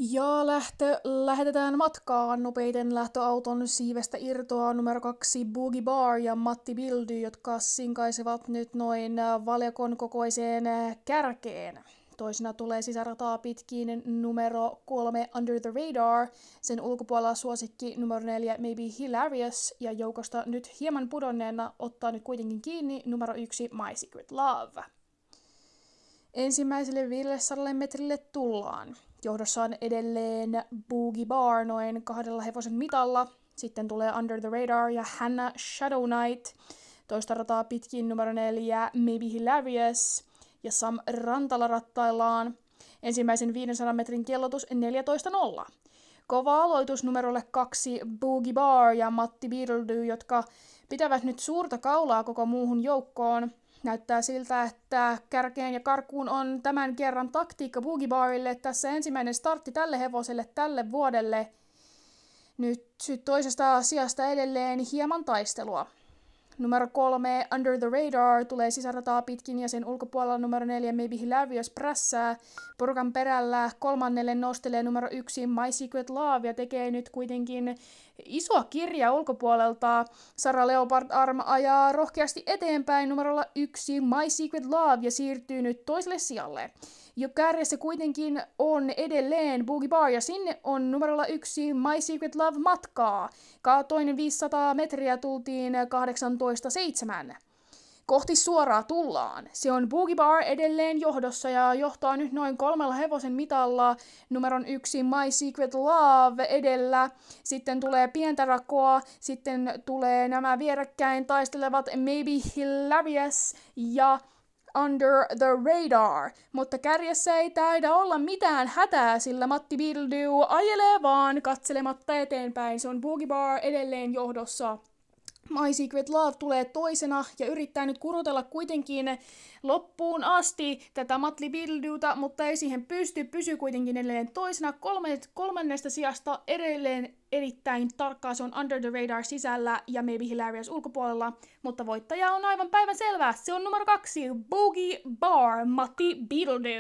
Ja lähetetään matkaan. Nopeiten lähtöauton siivestä irtoaa numero 2 Boogie Bar ja Matti Bildy, jotka sinkaisevat nyt noin valjakon kokoiseen kärkeen. Toisena tulee sisärataa pitkin numero 3 Under the Radar, sen ulkopuolella suosikki numero 4 Maybe Hilarious ja joukosta nyt hieman pudonneena ottaa nyt kuitenkin kiinni numero 1 My Secret Love. Ensimmäiselle 500 metrille tullaan. Johdossa on edelleen Boogie Bar noin 2 hevosen mitalla. Sitten tulee Under the Radar ja Hannah Shadow Knight. Toista rataa pitkin numero 4 Maybe Hilarious ja Sam Rantala rattaillaan. Ensimmäisen 500 metrin kellotus 14.0. Kova aloitus numerolle 2 Boogie Bar ja Matti Bildy, jotka pitävät nyt suurta kaulaa koko muuhun joukkoon. Näyttää siltä, että kärkeen ja karkuun on tämän kerran taktiikka Boogie Barille. Tässä ensimmäinen startti tälle hevoselle tälle vuodelle. Nyt toisesta sijasta edelleen hieman taistelua. Numero 3 Under the Radar tulee sisärataa pitkin ja sen ulkopuolella numero 4 Maybe Hilarious prässää. Porukan perällä kolmannelle nostelee numero 1 My Secret Love ja tekee nyt kuitenkin isoa kirjaa ulkopuolelta. Sara Leopard Arm ajaa rohkeasti eteenpäin numerolla 1 My Secret Love ja siirtyy nyt toiselle sijalle. Jo kärjessä kuitenkin on edelleen Boogie Bar ja sinne on numerolla 1 My Secret Love matkaa. Toinen 500 metriä tultiin 18.7. Kohti suoraa tullaan. Se on Boogie Bar edelleen johdossa ja johtaa nyt noin 3 hevosen mitalla numeron 1 My Secret Love edellä. Sitten tulee pientä rakoa, sitten tulee nämä vierekkäin taistelevat Maybe Hilarious ja Under the Radar, mutta kärjessä ei taida olla mitään hätää, sillä Matti Bildy ajelee vaan katselematta eteenpäin. Se on Boogie Bar edelleen johdossa. My Secret Love tulee toisena ja yrittää nyt kurutella kuitenkin loppuun asti tätä Matti Bildytä, mutta ei siihen pysyy kuitenkin edelleen toisena. Kolmannesta sijasta edelleen erittäin tarkkaa, se on Under the Radar sisällä ja Maybe Hilarious ulkopuolella, mutta voittaja on aivan päivänselvä. Se on numero 2, Boogie Bar, Matti Bildy.